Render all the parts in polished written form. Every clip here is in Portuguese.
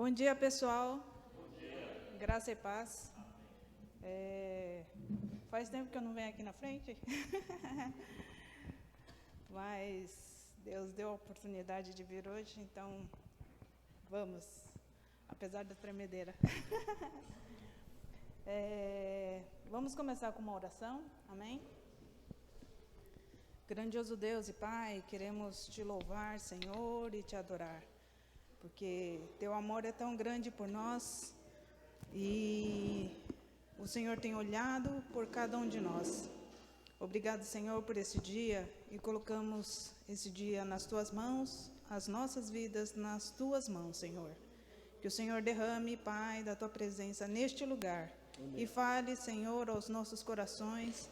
Bom dia, pessoal. Bom dia. Graça e paz. Faz tempo que eu não venho aqui na frente, mas Deus deu a oportunidade de vir hoje, então vamos, apesar da tremedeira. Vamos começar com uma oração, amém? Grandioso Deus e Pai, queremos te louvar, Senhor, e te adorar, porque teu amor é tão grande por nós e o Senhor tem olhado por cada um de nós. Obrigado, Senhor, por esse dia, e colocamos esse dia nas tuas mãos, as nossas vidas nas tuas mãos, Senhor. Que o Senhor derrame, Pai, da tua presença neste lugar. Amém. E fale, Senhor, aos nossos corações,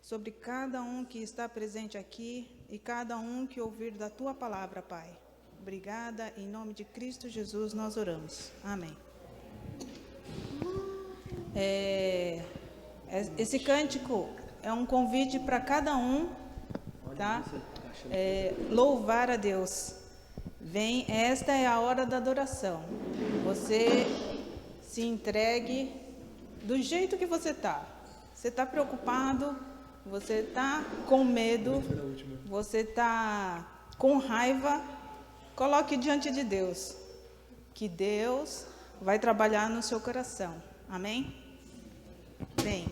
sobre cada um que está presente aqui e cada um que ouvir da tua palavra, Pai. Obrigada, em nome de Cristo Jesus nós oramos. Amém. Esse cântico é um convite para cada um, tá? Louvar a Deus. Esta é a hora da adoração. Você se entregue do jeito que você está. Você está preocupado, você está com medo, você está com raiva, coloque diante de Deus, que Deus vai trabalhar no seu coração. Amém? Bem.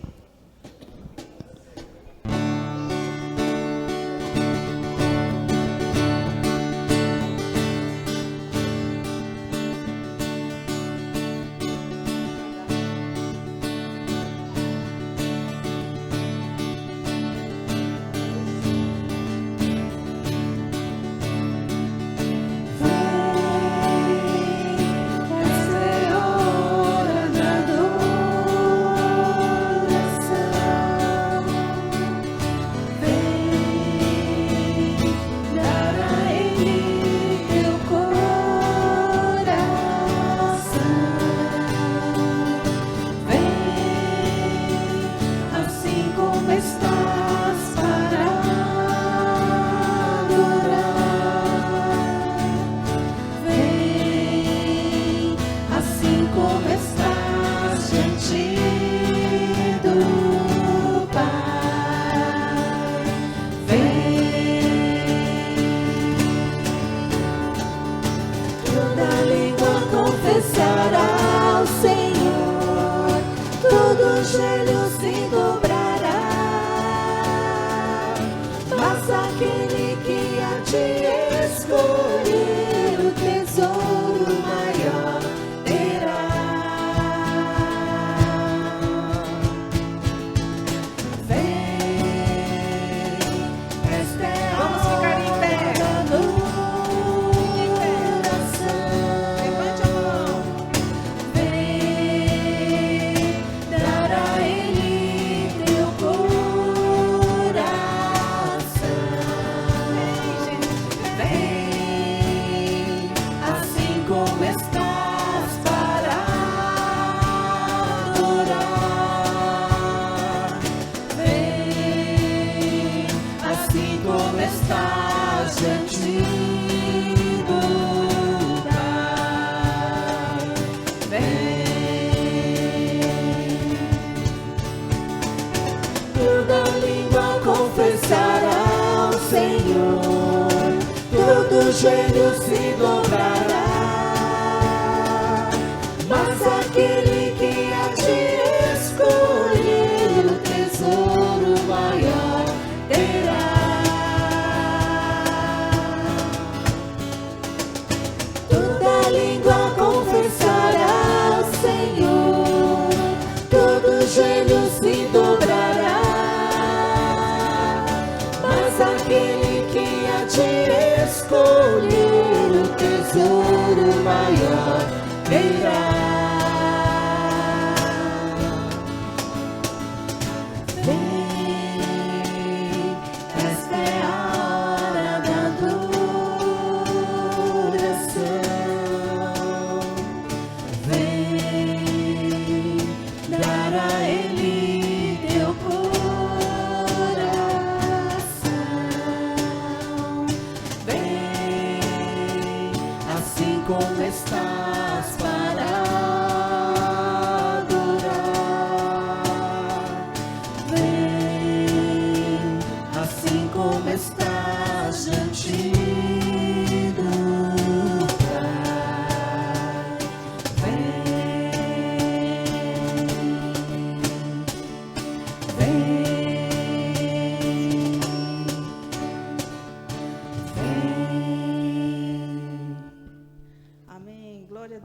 Aquele que a te escolher, o tesouro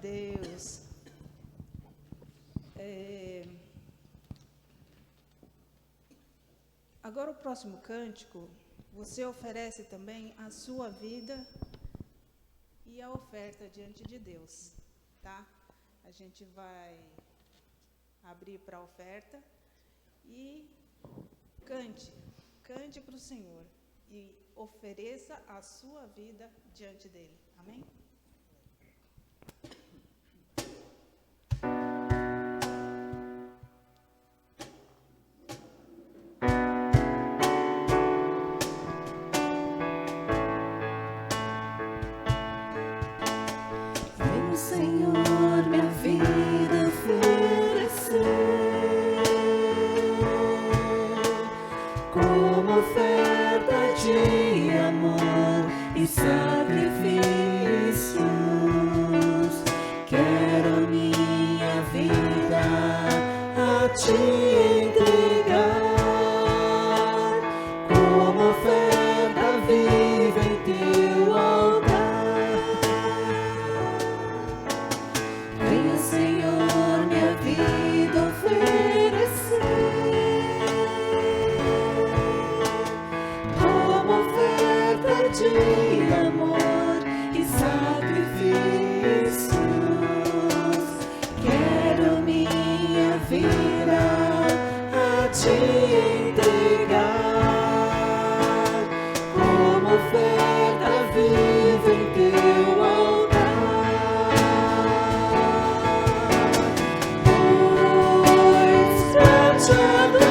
Deus. Agora o próximo cântico, você oferece também a sua vida e a oferta diante de Deus, tá? A gente vai abrir para a oferta e cante para o Senhor e ofereça a sua vida diante dele. Amém? Vem, Senhor, minha vida oferecer como oferta de amor e sacrifícios. Quero minha vida a te entregar como oferta viva em teu altar. Venha, Senhor, minha vida oferecer como oferta de amor e sacrifícios. Quero minha vida a te entregar como oferta viva em teu altar. Pois pra te adorar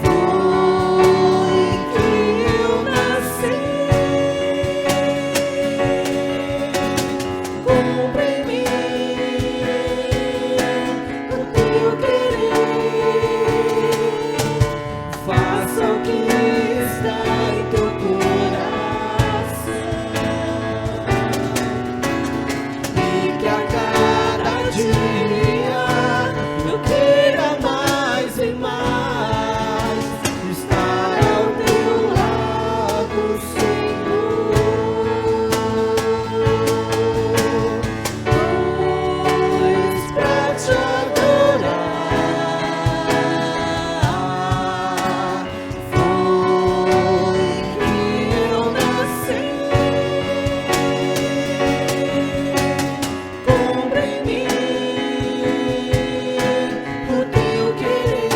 foi que eu nasci. Cumpra em mim o teu querer. Faça o que está em teu coração e que a cada dia eu queira mais e mais estar ao teu lado, Senhor. Pois pra te adorar foi que eu nasci. Cumpra em mim o teu querer.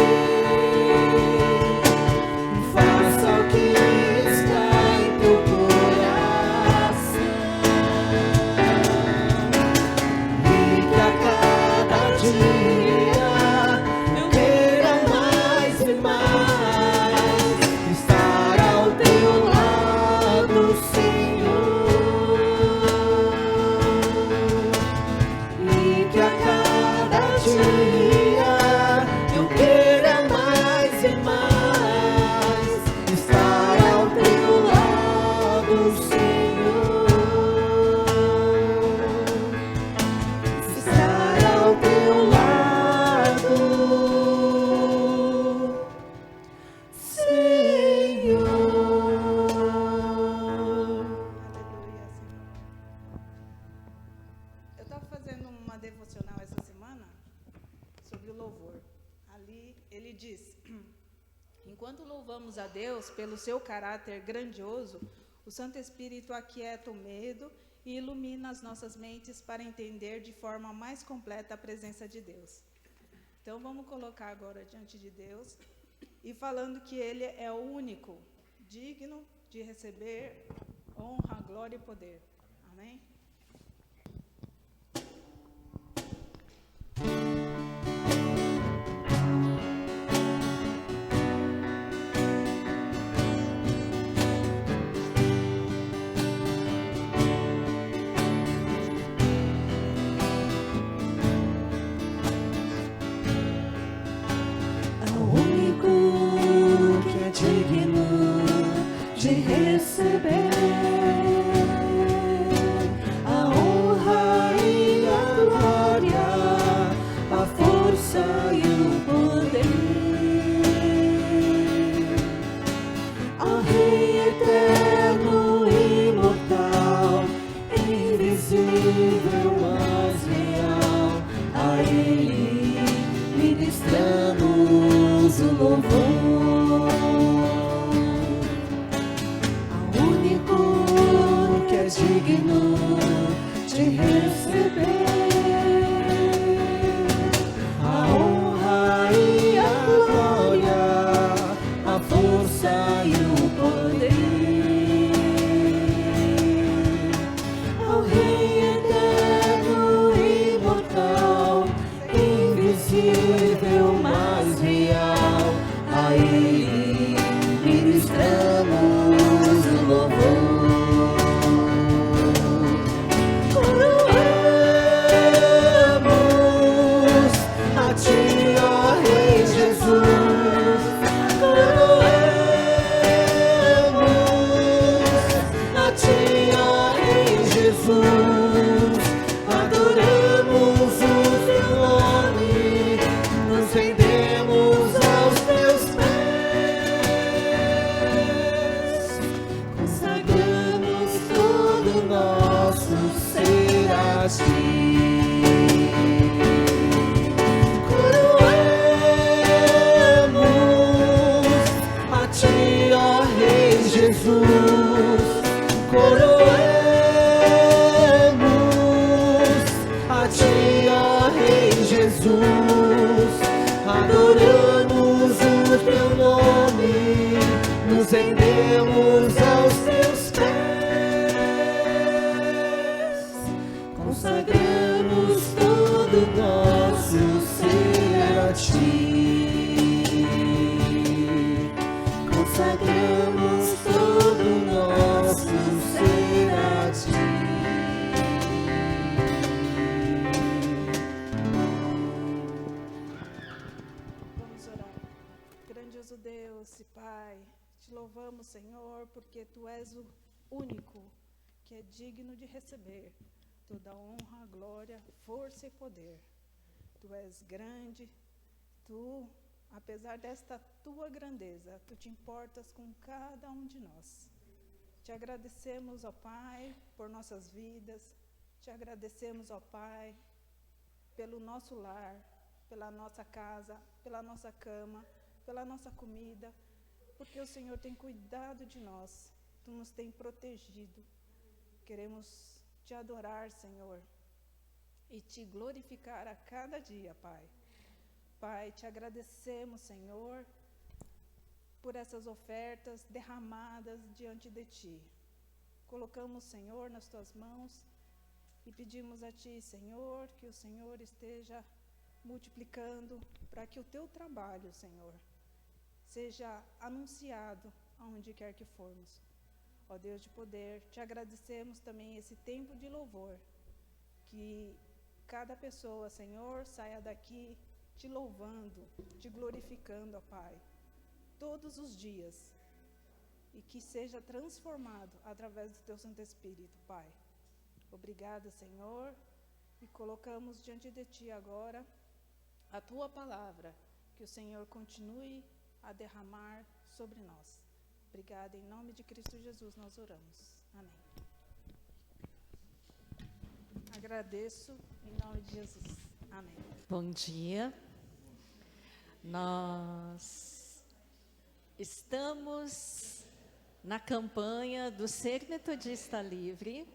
Faça o que está em teu coração e que a cada dia eu queira mais e mais estar ao teu lado, Senhor. E que a cada dia eu queira mais e mais estar ao teu lado, Senhor. Estar ao teu lado, Senhor. Aleluia, Senhor. Eu estava fazendo uma devocional essa semana sobre o louvor. Ali ele diz: enquanto louvamos a Deus pelo seu caráter grandioso, o Santo Espírito aquieta o medo e ilumina as nossas mentes para entender de forma mais completa a presença de Deus. Então vamos colocar agora diante de Deus e falando que Ele é o único digno de receber honra, glória e poder. Amém? Ao único que é digno de receber digno de receber a honra e a glória, a força e o poder. Ao Rei eterno, imortal, invisível, mas real, a Ele ministramos o louvor. Coroamos a Ti, ó Rei Jesus. Coroamos a Ti, ó Rei Jesus. Adoramos o Teu nome, nos rendemos aos Teus pés. Consagramos todo o nosso ser a Ti. Coroamos a Ti, ó Rei Jesus. Coroamos a Ti, ó Rei Jesus. Adoramos o Teu nome, nos rendemos aos Teus pés. Consagramos todo o nosso ser a Ti. Consagramos todo o nosso ser a Ti. Vamos orar. Grandioso Deus e Pai, te louvamos, Senhor, porque Tu és o único que é digno de receber toda honra, glória, força e poder. Tu és grande, Tu, apesar desta Tua grandeza, Tu te importas com cada um de nós. Te agradecemos, ó Pai, por nossas vidas. Te agradecemos, ó Pai, pelo nosso lar, pela nossa casa, pela nossa cama, pela nossa comida, porque o Senhor tem cuidado de nós, Tu nos tem protegido. Queremos Te adorar, Senhor, e Te glorificar a cada dia, Pai. Pai, Te agradecemos, Senhor, por essas ofertas derramadas diante de Ti. Colocamos, Senhor, nas Tuas mãos e pedimos a Ti, Senhor, que o Senhor esteja multiplicando para que o Teu trabalho, Senhor, seja anunciado aonde quer que formos. Ó Deus de poder, Te agradecemos também esse tempo de louvor, que cada pessoa, Senhor, saia daqui Te louvando, Te glorificando, ó Pai, todos os dias, e que seja transformado através do Teu Santo Espírito, Pai. Obrigada, Senhor, e colocamos diante de Ti agora a Tua palavra, que o Senhor continue a derramar sobre nós. Obrigada, em nome de Cristo Jesus nós oramos. Amém. Agradeço em nome de Jesus. Amém. Bom dia. Nós estamos na campanha do Ser Metodista Livre,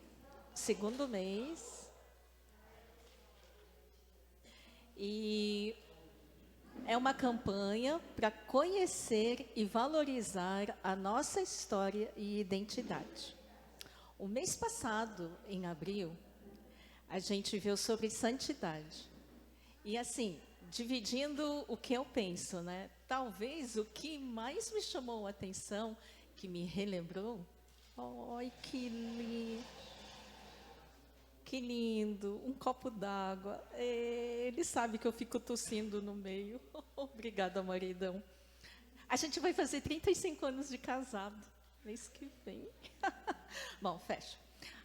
segundo mês. E é uma campanha para conhecer e valorizar a nossa história e identidade. O mês passado, em abril, a gente viu sobre santidade. E assim, dividindo o que eu penso, né? Talvez o que mais me chamou a atenção, que me relembrou, ai, que lindo, um copo d'água. Ele sabe que eu fico tossindo no meio. Obrigada, maridão. A gente vai fazer 35 anos de casado, mês que vem. Bom, fecha.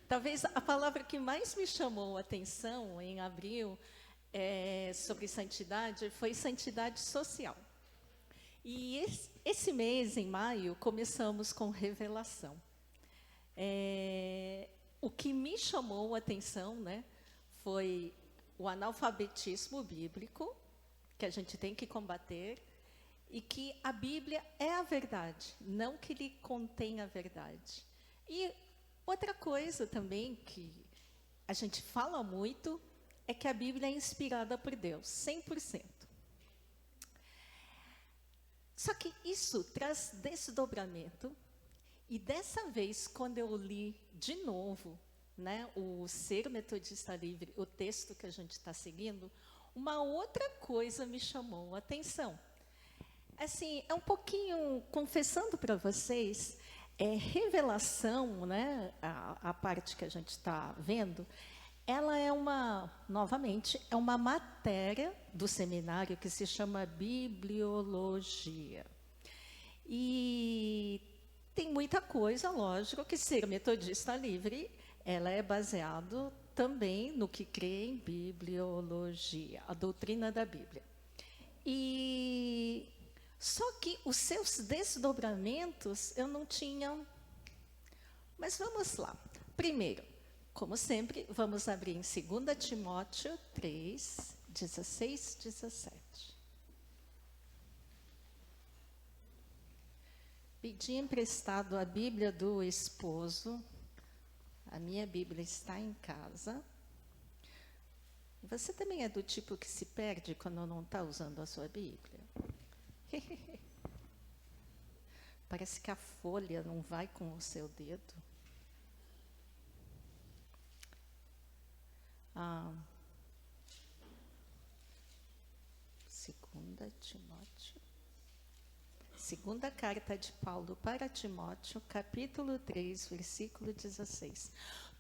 Talvez a palavra que mais me chamou a atenção em abril sobre santidade foi santidade social. E esse mês, em maio, começamos com revelação. O que me chamou a atenção, né, foi o analfabetismo bíblico, que a gente tem que combater, e que a Bíblia é a verdade, não que ele contém a verdade. E Outra coisa também que a gente fala muito é que a Bíblia é inspirada por Deus, 100%. Só que isso traz desdobramento, e dessa vez, quando eu li de novo, né, o Ser Metodista Livre, o texto que a gente está seguindo, uma outra coisa me chamou a atenção. Assim, é um pouquinho, confessando para vocês, revelação, né, a parte que a gente está vendo, ela é novamente, é uma matéria do seminário que se chama Bibliologia. E tem muita coisa, lógico, que Ser Metodista Livre, ela é baseado também no que crê em bibliologia, a doutrina da Bíblia. E só que os seus desdobramentos eu não tinha. Mas vamos lá. Primeiro, como sempre, vamos abrir em 2 Timóteo 3, 16, 17. Pedi emprestado a Bíblia do esposo. A minha Bíblia está em casa. Você também é do tipo que se perde quando não está usando a sua Bíblia? Parece que a folha não vai com o seu dedo. 2 Timóteo. Segunda carta de Paulo para Timóteo, capítulo 3, versículo 16.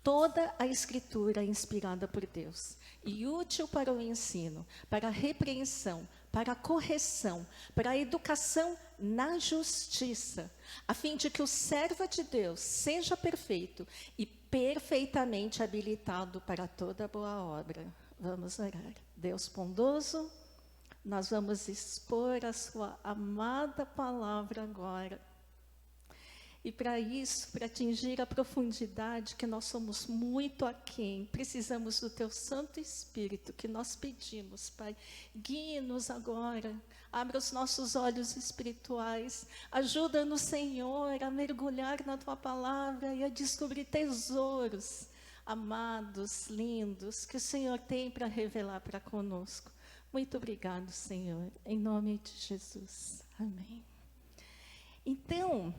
Toda a Escritura é inspirada por Deus e útil para o ensino, para a repreensão, para a correção, para a educação na justiça, a fim de que o servo de Deus seja perfeito e perfeitamente habilitado para toda boa obra. Vamos orar. Deus bondoso, nós vamos expor a sua amada palavra agora. E para isso, para atingir a profundidade que nós somos muito aquém, precisamos do Teu Santo Espírito, que nós pedimos, Pai. Guie-nos agora, abra os nossos olhos espirituais, ajuda-nos, Senhor, a mergulhar na Tua palavra e a descobrir tesouros amados, lindos, que o Senhor tem para revelar para conosco. Muito obrigado, Senhor, em nome de Jesus. Amém. Então,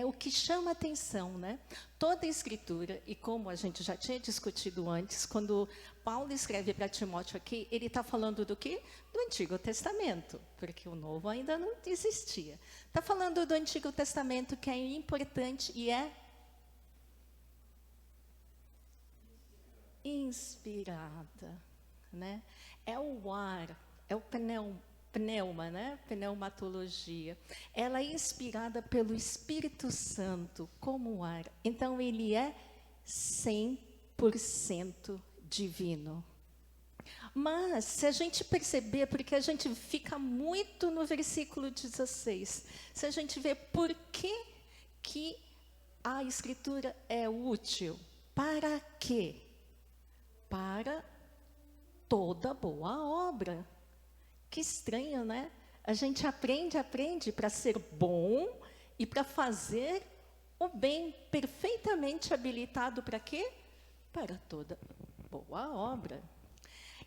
o que chama atenção, né? Toda a Escritura, e como a gente já tinha discutido antes, quando Paulo escreve para Timóteo aqui, ele está falando do quê? Do Antigo Testamento, porque o Novo ainda não existia. Está falando do Antigo Testamento, que é importante e é inspirada, né? É o ar, é o pneuma, né? Pneumatologia. Ela é inspirada pelo Espírito Santo como o ar. Então, ele é 100% divino. Mas, se a gente perceber, porque a gente fica muito no versículo 16, se a gente ver por que a Escritura é útil, para quê? Para toda boa obra. Que estranho, né? A gente aprende para ser bom e para fazer o bem, perfeitamente habilitado para quê? Para toda boa obra.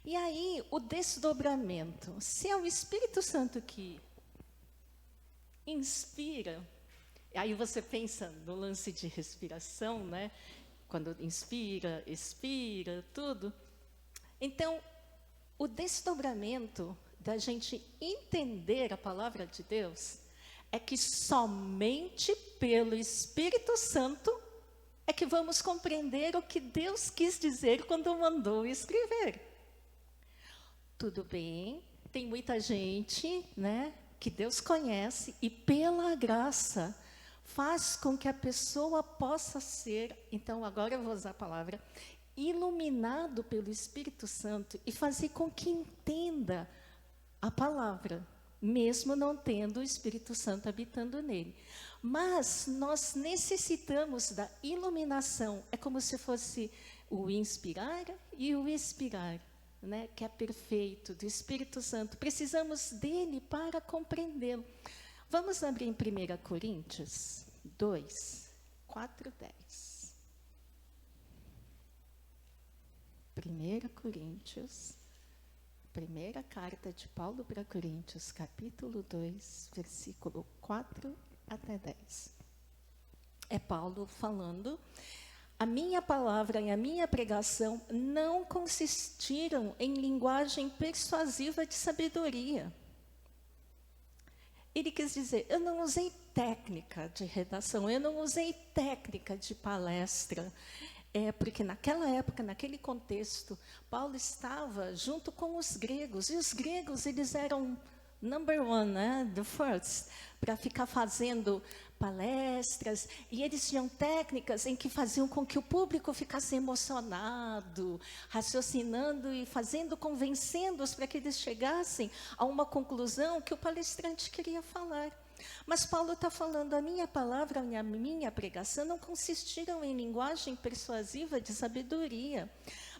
E aí, o desdobramento. Se é o Espírito Santo que inspira, aí você pensa no lance de respiração, né? Quando inspira, expira, tudo. Então, o desdobramento da gente entender a palavra de Deus é que somente pelo Espírito Santo é que vamos compreender o que Deus quis dizer quando mandou escrever. Tudo bem, tem muita gente, né, que Deus conhece e pela graça faz com que a pessoa possa ser, então agora eu vou usar a palavra, iluminado pelo Espírito Santo e fazer com que entenda a palavra, mesmo não tendo o Espírito Santo habitando nele. Mas nós necessitamos da iluminação, é como se fosse o inspirar e o expirar, né? Que é perfeito, do Espírito Santo. Precisamos dele para compreendê-lo. Vamos abrir em 1 Coríntios 2, 4, 10. 1 Coríntios, primeira carta de Paulo para Coríntios, capítulo 2, versículo 4 até 10. É Paulo falando: a minha palavra e a minha pregação não consistiram em linguagem persuasiva de sabedoria. Ele quis dizer, eu não usei técnica de redação, eu não usei técnica de palestra, porque naquela época, naquele contexto, Paulo estava junto com os gregos, e os gregos, eles eram number one, né, the first, para ficar fazendo palestras, e eles tinham técnicas em que faziam com que o público ficasse emocionado, raciocinando e convencendo-os para que eles chegassem a uma conclusão que o palestrante queria falar. Mas Paulo está falando, a minha palavra e a minha pregação não consistiram em linguagem persuasiva de sabedoria,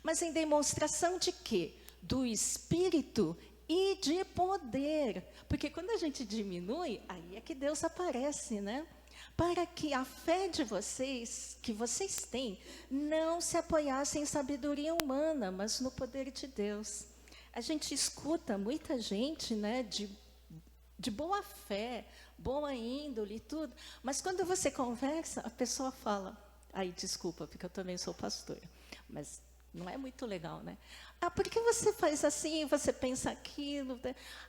mas em demonstração de quê? Do Espírito e de poder. Porque quando a gente diminui, aí é que Deus aparece, né? Para que a fé de vocês, que vocês têm, não se apoiasse em sabedoria humana, mas no poder de Deus. A gente escuta muita gente, né, de boa fé, boa índole e tudo, mas quando você conversa, a pessoa fala, aí desculpa, porque eu também sou pastora, mas não é muito legal, né? Ah, por que você faz assim, você pensa aquilo?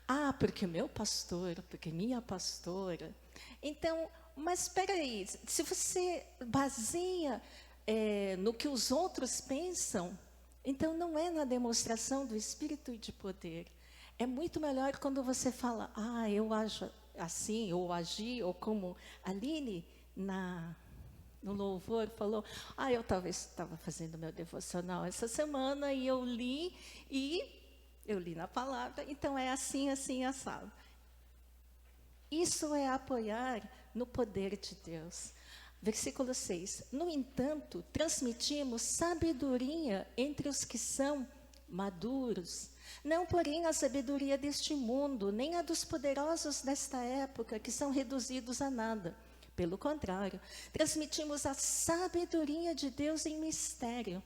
Ah, porque meu pastor, porque minha pastora. Então, mas espera aí, se você baseia no que os outros pensam, então não é na demonstração do Espírito e de poder. É muito melhor quando você fala, ah, eu ajo assim, ou agi, ou como a Aline, no louvor, falou, eu talvez estava fazendo meu devocional essa semana, e eu li na palavra, então é assim, assim, assado. Isso é apoiar no poder de Deus. Versículo 6. No entanto, transmitimos sabedoria entre os que são maduros, não, porém, a sabedoria deste mundo, nem a dos poderosos desta época, que são reduzidos a nada. Pelo contrário, transmitimos a sabedoria de Deus em mistério.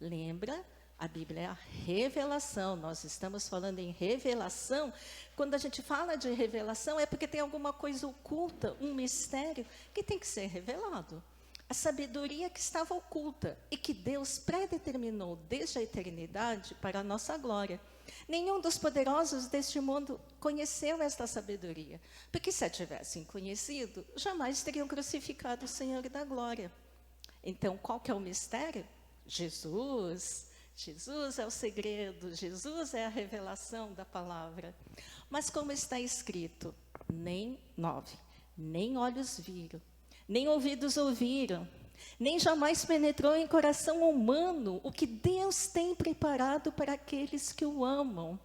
Lembra? A Bíblia é a revelação. Nós estamos falando em revelação. Quando a gente fala de revelação, é porque tem alguma coisa oculta, um mistério, que tem que ser revelado. A sabedoria que estava oculta e que Deus predeterminou desde a eternidade para a nossa glória. Nenhum dos poderosos deste mundo conheceu esta sabedoria, porque se a tivessem conhecido, jamais teriam crucificado o Senhor da glória. Então, qual que é o mistério? Jesus. Jesus é o segredo, Jesus é a revelação da palavra. Mas como está escrito, nem olhos viram, nem ouvidos ouviram, nem jamais penetrou em coração humano o que Deus tem preparado para aqueles que o amam.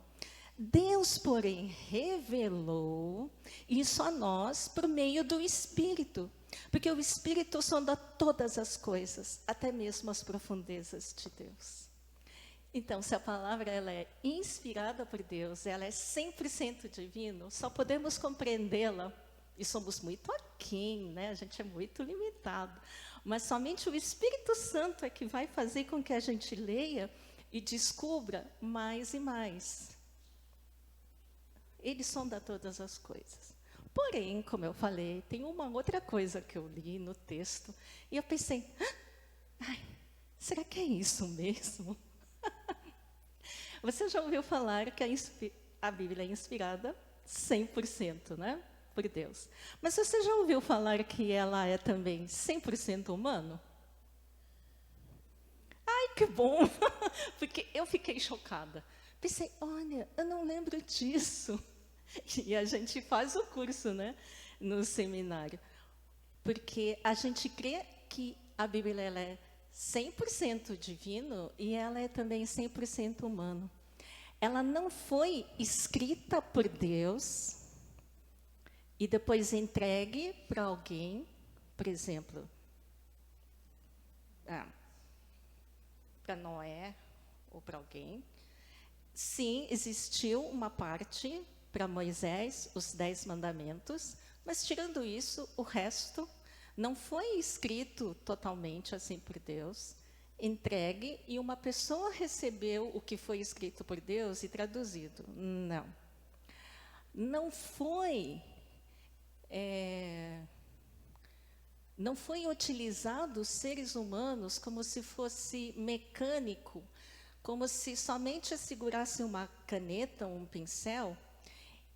Deus, porém, revelou isso a nós por meio do Espírito, porque o Espírito sonda todas as coisas, até mesmo as profundezas de Deus. Então, se a palavra ela é inspirada por Deus, ela é 100% divino, só podemos compreendê-la, e somos muito aquém, né? A gente é muito limitado. Mas somente o Espírito Santo é que vai fazer com que a gente leia e descubra mais e mais. Ele sonda todas as coisas. Porém, como eu falei, tem uma outra coisa que eu li no texto, e eu pensei, será que é isso mesmo? Você já ouviu falar que a Bíblia é inspirada 100%, né? Por Deus. Mas você já ouviu falar que ela é também 100% humano? Ai, que bom! Porque eu fiquei chocada. Pensei, olha, eu não lembro disso. E a gente faz o curso, né? No seminário. Porque a gente crê que a Bíblia ela é 100% divino e ela é também 100% humano. Ela não foi escrita por Deus e depois entregue para alguém, por exemplo, para Noé ou para alguém. Sim, existiu uma parte para Moisés, os 10 mandamentos, mas tirando isso, o resto não foi escrito totalmente assim por Deus. entregue e uma pessoa recebeu o que foi escrito por Deus e traduzido. Não. Não foi, não foi utilizado os seres humanos como se fosse mecânico, como se somente segurasse uma caneta, um pincel,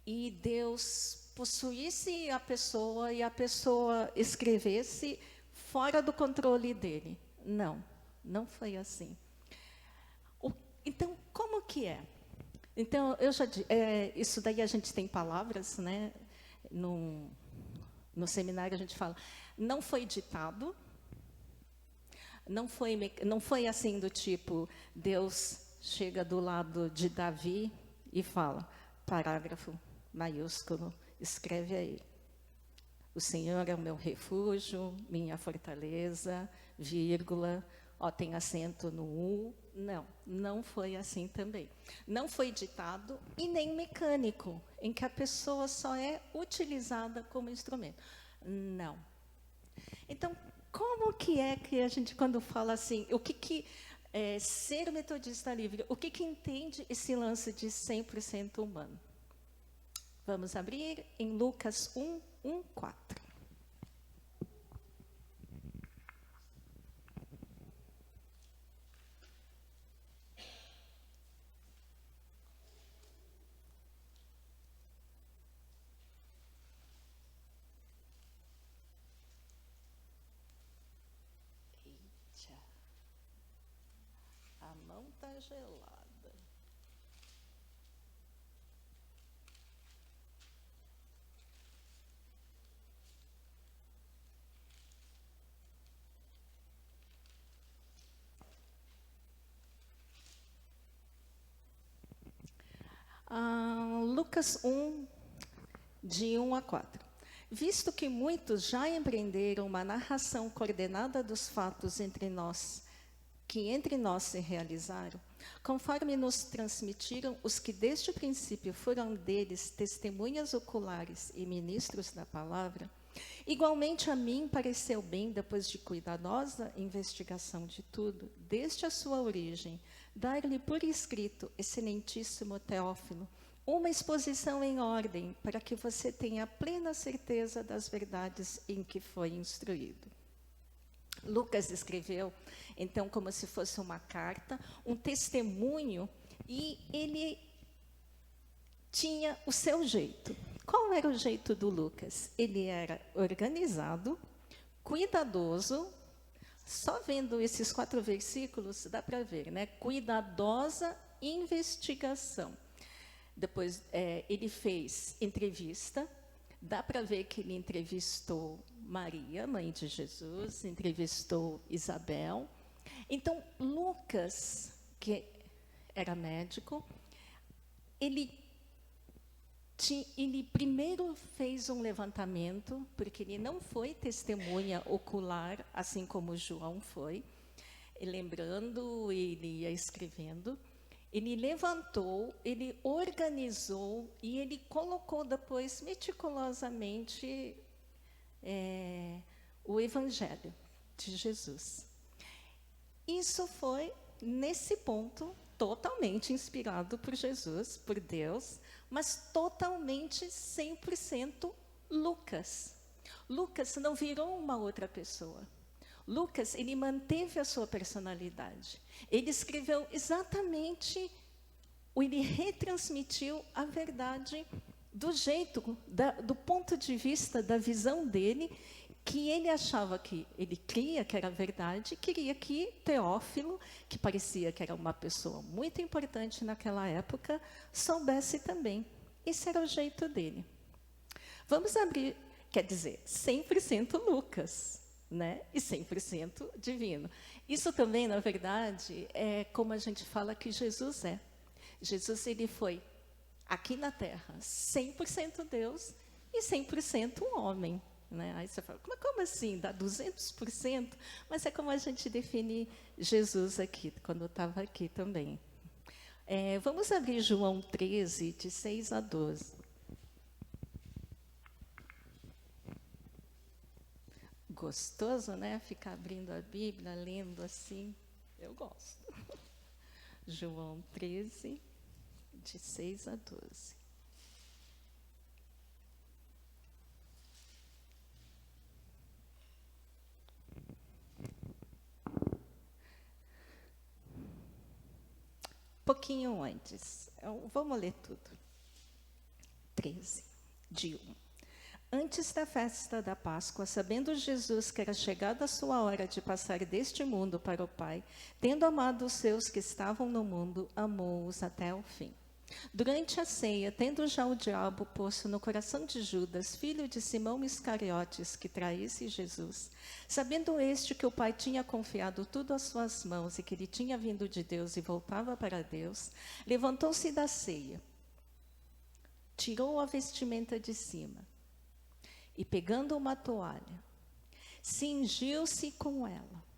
e Deus possuísse a pessoa e a pessoa escrevesse fora do controle dele. Não, não foi assim. Então, como que é? Então, isso daí a gente tem palavras, né? No seminário a gente fala, não foi ditado, não foi assim do tipo, Deus chega do lado de Davi e fala, parágrafo maiúsculo, escreve aí. O Senhor é o meu refúgio, minha fortaleza, vírgula, tem acento no U. Não, não foi assim também. Não foi ditado e nem mecânico, em que a pessoa só é utilizada como instrumento. Não. Então, como que é que a gente, quando fala assim, o que é ser metodista livre, o que entende esse lance de 100% humano? Vamos abrir em Lucas 1:4. Eita, a mão tá gelada. Lucas 1, de 1-4. Visto que muitos já empreenderam uma narração coordenada dos fatos que entre nós se realizaram, conforme nos transmitiram os que desde o princípio foram deles testemunhas oculares e ministros da palavra, igualmente a mim pareceu bem, depois de cuidadosa investigação de tudo, desde a sua origem, dar-lhe por escrito, excelentíssimo Teófilo, uma exposição em ordem, para que você tenha plena certeza das verdades em que foi instruído. Lucas escreveu, então, como se fosse uma carta, um testemunho, e ele tinha o seu jeito. Qual era o jeito do Lucas? Ele era organizado, cuidadoso. Só vendo esses 4 versículos, dá para ver, né? Cuidadosa investigação. Depois, ele fez entrevista. Dá para ver que ele entrevistou Maria, mãe de Jesus, entrevistou Isabel. Então, Lucas, que era médico, ele primeiro fez um levantamento, porque ele não foi testemunha ocular, assim como João foi. E lembrando, ele ia escrevendo. Ele levantou, ele organizou e ele colocou depois meticulosamente o Evangelho de Jesus. Isso foi, nesse ponto, totalmente inspirado por Jesus, por Deus, mas totalmente 100% Lucas. Lucas não virou uma outra pessoa. Lucas, ele manteve a sua personalidade. Ele escreveu exatamente, ele retransmitiu a verdade do jeito, do ponto de vista, da visão dele, que ele achava que, ele cria que era verdade, queria que Teófilo, que parecia que era uma pessoa muito importante naquela época, soubesse também. Esse era o jeito dele. Vamos abrir, quer dizer, 100% Lucas, né? E 100% divino. Isso também, na verdade, é como a gente fala que Jesus é. Jesus, ele foi aqui na Terra 100% Deus e 100% homem. Né? Aí você fala, como assim? Dá 200%? Mas é como a gente define Jesus aqui, quando eu estava aqui também. Vamos abrir João 13, de 6-12. Gostoso, né? Ficar abrindo a Bíblia, lendo assim. Eu gosto. João 13, de 6 a 12. Pouquinho antes, vamos ler tudo. 13, de 1. Antes da festa da Páscoa, sabendo Jesus que era chegada a sua hora de passar deste mundo para o Pai, tendo amado os seus que estavam no mundo, amou-os até o fim. Durante a ceia, tendo já o diabo posto no coração de Judas, filho de Simão Iscariotes, que traísse Jesus, sabendo este que o Pai tinha confiado tudo às suas mãos e que ele tinha vindo de Deus e voltava para Deus, levantou-se da ceia, tirou a vestimenta de cima e, pegando uma toalha, cingiu-se com ela.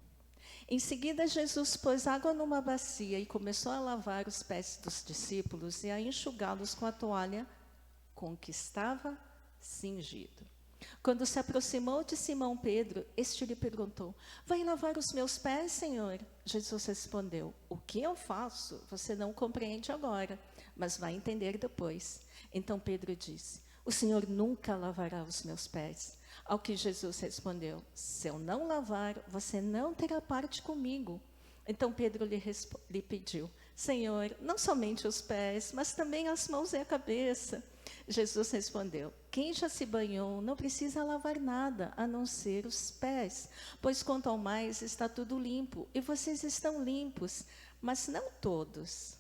Em seguida, Jesus pôs água numa bacia e começou a lavar os pés dos discípulos e a enxugá-los com a toalha com que estava cingido. Quando se aproximou de Simão Pedro, este lhe perguntou: vai lavar os meus pés, Senhor? Jesus respondeu: o que eu faço, você não compreende agora, mas vai entender depois. Então Pedro disse: o Senhor nunca lavará os meus pés. Ao que Jesus respondeu: se eu não lavar, você não terá parte comigo. Então Pedro lhe pediu: Senhor, não somente os pés, mas também as mãos e a cabeça. Jesus respondeu: quem já se banhou não precisa lavar nada, a não ser os pés, pois quanto ao mais está tudo limpo, e vocês estão limpos, mas não todos.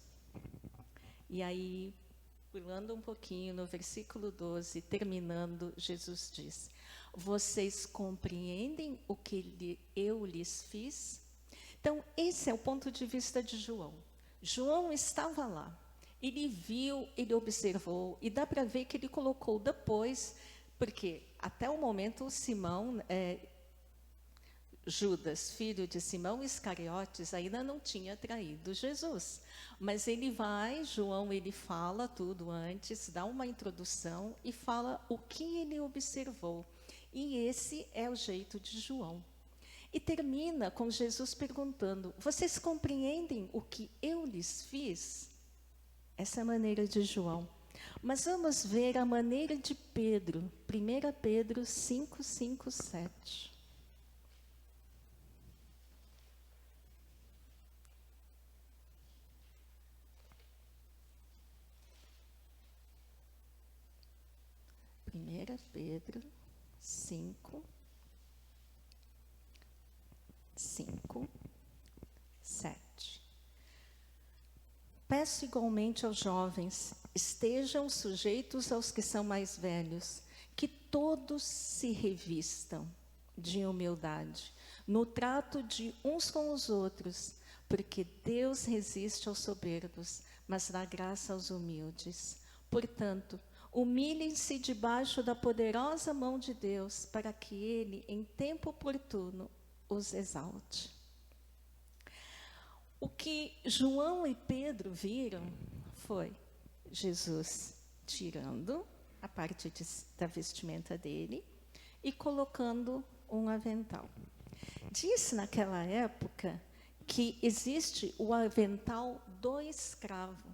E aí, pulando um pouquinho no versículo 12, terminando, Jesus diz: vocês compreendem o que eu lhes fiz? Então, esse é o ponto de vista de João. João estava lá, ele viu, ele observou, e dá para ver que ele colocou depois, porque até o momento Judas, filho de Simão Iscariotes, ainda não tinha traído Jesus. Mas João ele fala tudo antes, dá uma introdução e fala o que ele observou. E esse é o jeito de João. E termina com Jesus perguntando: vocês compreendem o que eu lhes fiz? Essa é a maneira de João. Mas vamos ver a maneira de Pedro. 1 Pedro 5, 5, 7. Pedro 5, 5, 7. Peço igualmente aos jovens, estejam sujeitos aos que são mais velhos, que todos se revistam de humildade, no trato de uns com os outros, porque Deus resiste aos soberbos, mas dá graça aos humildes. Portanto, humilhem-se debaixo da poderosa mão de Deus, para que Ele, em tempo oportuno, os exalte. O que João e Pedro viram foi Jesus tirando a parte da vestimenta dele e colocando um avental. Diz naquela época que existe o avental do escravo.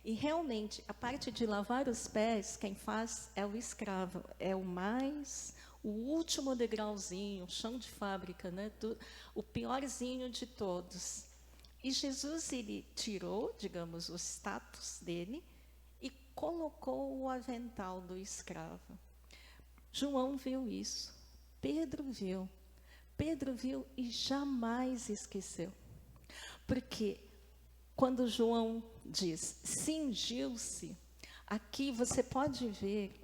E realmente, a parte de lavar os pés, quem faz é o escravo, é o último degrauzinho, chão de fábrica, né? O piorzinho de todos. E Jesus, ele tirou, digamos, o status dele e colocou o avental do escravo. João viu isso, Pedro viu e jamais esqueceu. Porque quando João diz, cingiu-se, aqui você pode ver,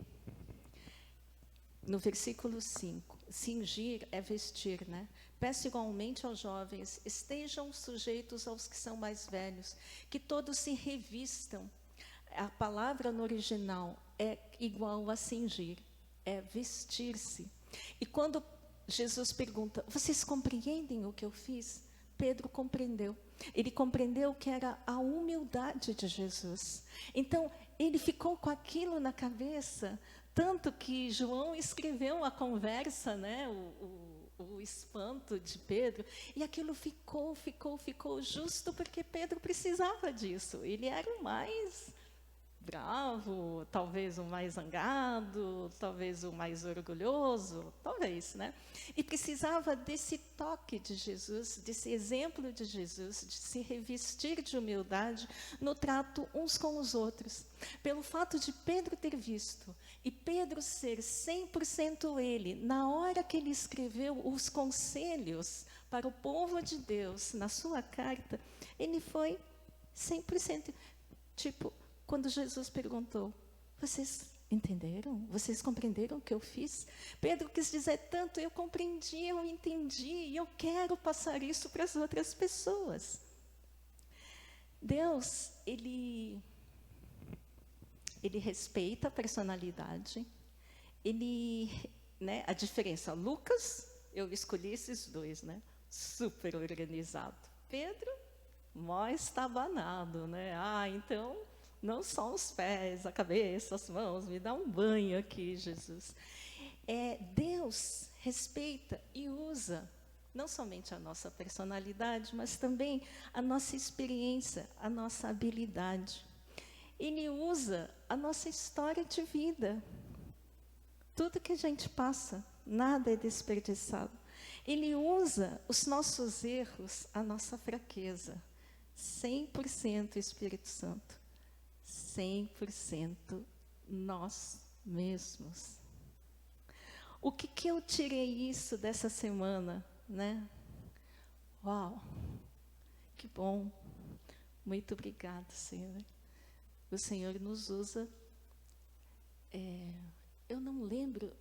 no versículo 5, cingir é vestir, né? Peço igualmente aos jovens, estejam sujeitos aos que são mais velhos, que todos se revistam. A palavra no original é igual a cingir, é vestir-se. E quando Jesus pergunta, vocês compreendem o que eu fiz? Pedro compreendeu. Ele compreendeu que era a humildade de Jesus. Então, ele ficou com aquilo na cabeça, tanto que João escreveu a conversa, né? o espanto de Pedro, e aquilo ficou justo porque Pedro precisava disso. Ele era o mais bravo, talvez o mais zangado, talvez o mais orgulhoso, talvez, né? E precisava desse toque de Jesus, desse exemplo de Jesus, de se revestir de humildade no trato uns com os outros. Pelo fato de Pedro ter visto e Pedro ser 100% ele, na hora que ele escreveu os conselhos para o povo de Deus na sua carta, ele foi 100%, tipo, quando Jesus perguntou, vocês entenderam? Vocês compreenderam o que eu fiz? Pedro quis dizer tanto, eu compreendi, eu entendi, e eu quero passar isso para as outras pessoas. Deus, Ele respeita a personalidade, né, a diferença, Lucas, eu escolhi esses dois, né, super organizado. Pedro, mó estabanado, né, então... Não só os pés, a cabeça, as mãos, me dá um banho aqui, Jesus. Deus respeita e usa não somente a nossa personalidade, mas também a nossa experiência, a nossa habilidade. Ele usa a nossa história de vida. Tudo que a gente passa, nada é desperdiçado. Ele usa os nossos erros, a nossa fraqueza. 100% Espírito Santo. 100% nós mesmos. O que eu tirei isso dessa semana, né? Uau, que bom. Muito obrigada, Senhor. O Senhor nos usa. Eu não lembro,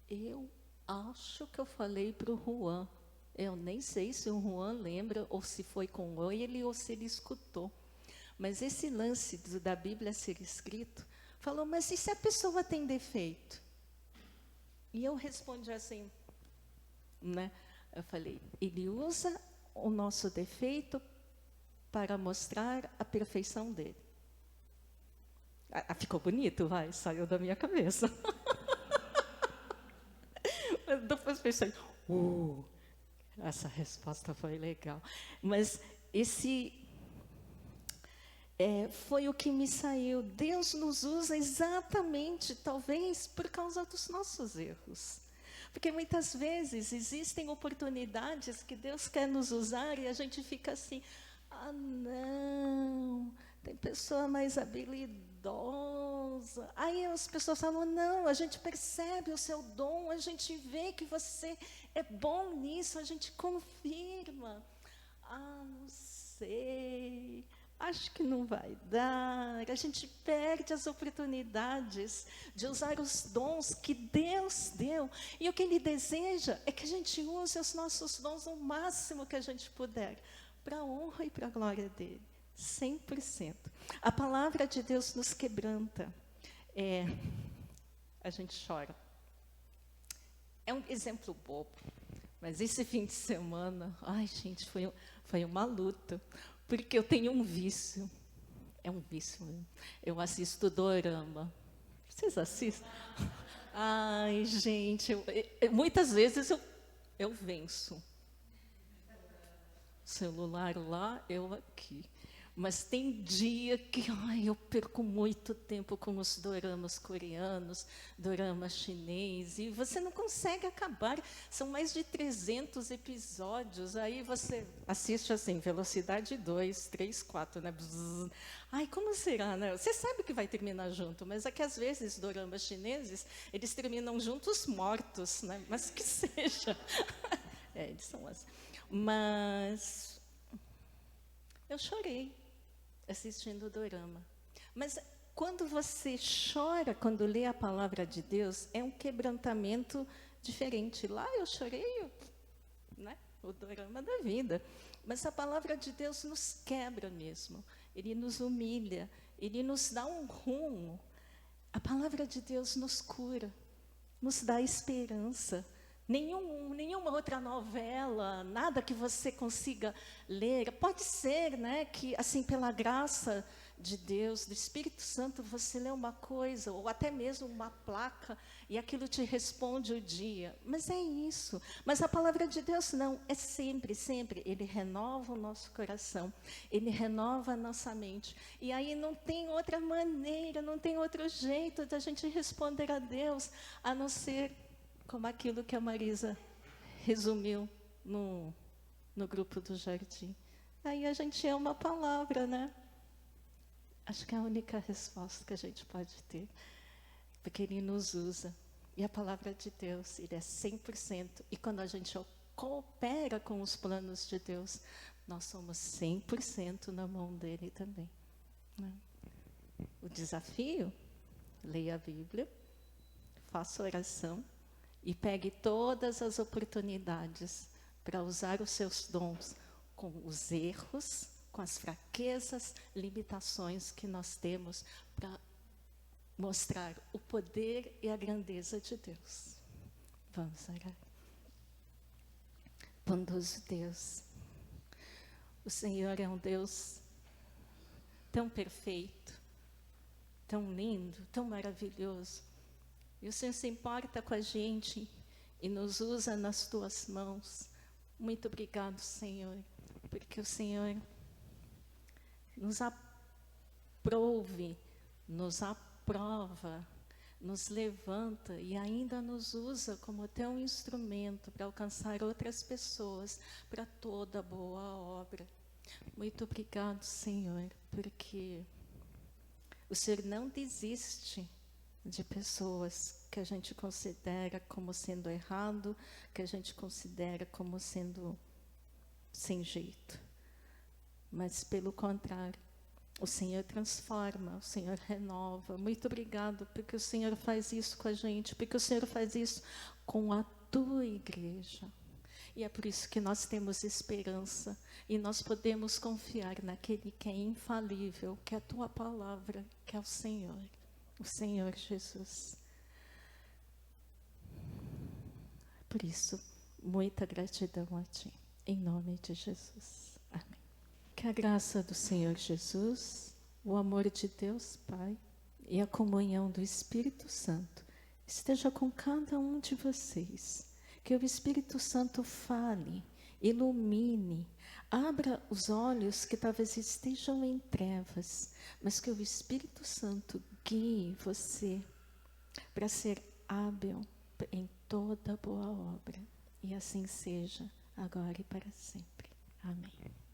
eu acho que eu falei para o Juan. Eu nem sei se o Juan lembra, ou se foi com ele, ou se ele escutou. Mas esse lance da Bíblia ser escrito, falou, mas e se a pessoa tem defeito? E eu respondi assim, né? Eu falei, ele usa o nosso defeito para mostrar a perfeição dele. Ficou bonito, vai, saiu da minha cabeça. Depois pensei, essa resposta foi legal. Mas foi o que me saiu. Deus nos usa exatamente, talvez, por causa dos nossos erros. Porque muitas vezes existem oportunidades que Deus quer nos usar e a gente fica assim, não, tem pessoa mais habilidosa. Aí as pessoas falam, não, a gente percebe o seu dom, a gente vê que você é bom nisso, a gente confirma. Não sei... Acho que não vai dar. A gente perde as oportunidades de usar os dons que Deus deu. E o que Ele deseja é que a gente use os nossos dons o máximo que a gente puder, para a honra e para a glória dEle. 100%. A palavra de Deus nos quebranta. A gente chora. É um exemplo bobo, mas esse fim de semana, gente, foi uma luta. Porque eu tenho um vício. É um vício. Eu assisto dorama. Vocês assistem? Ai, gente, muitas vezes eu venço. Celular lá, eu aqui. Mas tem dia que eu perco muito tempo com os doramas coreanos, dorama chinês, e você não consegue acabar. São mais de 300 episódios, aí você assiste assim, velocidade 2, 3, 4, né? Bzz. Como será, né? Você sabe que vai terminar junto, mas é que às vezes doramas chineses, eles terminam juntos mortos, né? Mas que seja. Eles são assim. Mas eu chorei assistindo o dorama. Mas quando você chora, quando lê a palavra de Deus, é um quebrantamento diferente. Lá eu chorei, né, o dorama da vida. Mas a palavra de Deus nos quebra mesmo. Ele nos humilha, Ele nos dá um rumo. A palavra de Deus nos cura, nos dá esperança, Nenhuma outra novela, nada que você consiga ler. Pode ser, né, que assim, pela graça de Deus, do Espírito Santo, você lê uma coisa, ou até mesmo uma placa, e aquilo te responde o dia. Mas é isso. Mas a palavra de Deus não, é sempre, sempre. Ele renova o nosso coração, ele renova a nossa mente. E aí não tem outra maneira, não tem outro jeito de a gente responder a Deus, a não ser como aquilo que a Marisa resumiu no grupo do jardim. Aí a gente ama a palavra, né? Acho que é a única resposta que a gente pode ter, porque Ele nos usa. E a palavra de Deus, Ele é 100%. E quando a gente coopera com os planos de Deus, nós somos 100% na mão dEle também, né? O desafio, leia a Bíblia, faça oração, e pegue todas as oportunidades para usar os seus dons com os erros, com as fraquezas, limitações que nós temos para mostrar o poder e a grandeza de Deus. Vamos orar. Bondoso Deus, o Senhor é um Deus tão perfeito, tão lindo, tão maravilhoso. E o Senhor se importa com a gente e nos usa nas tuas mãos. Muito obrigado, Senhor, porque o Senhor nos aprove, nos aprova, nos levanta e ainda nos usa como teu instrumento para alcançar outras pessoas, para toda boa obra. Muito obrigado, Senhor, porque o Senhor não desiste de pessoas que a gente considera como sendo errado, que a gente considera como sendo sem jeito. Mas, pelo contrário, o Senhor transforma, o Senhor renova. Muito obrigado, porque o Senhor faz isso com a gente, porque o Senhor faz isso com a tua igreja. E é por isso que nós temos esperança e nós podemos confiar naquele que é infalível, que é a tua palavra, que é o Senhor Jesus. Por isso, muita gratidão a ti, em nome de Jesus. Amém. Que a graça do Senhor Jesus, o amor de Deus Pai e a comunhão do Espírito Santo esteja com cada um de vocês. Que o Espírito Santo fale, ilumine, abra os olhos que talvez estejam em trevas, mas que o Espírito Santo guie você para ser hábil em toda boa obra. E assim seja, agora e para sempre. Amém.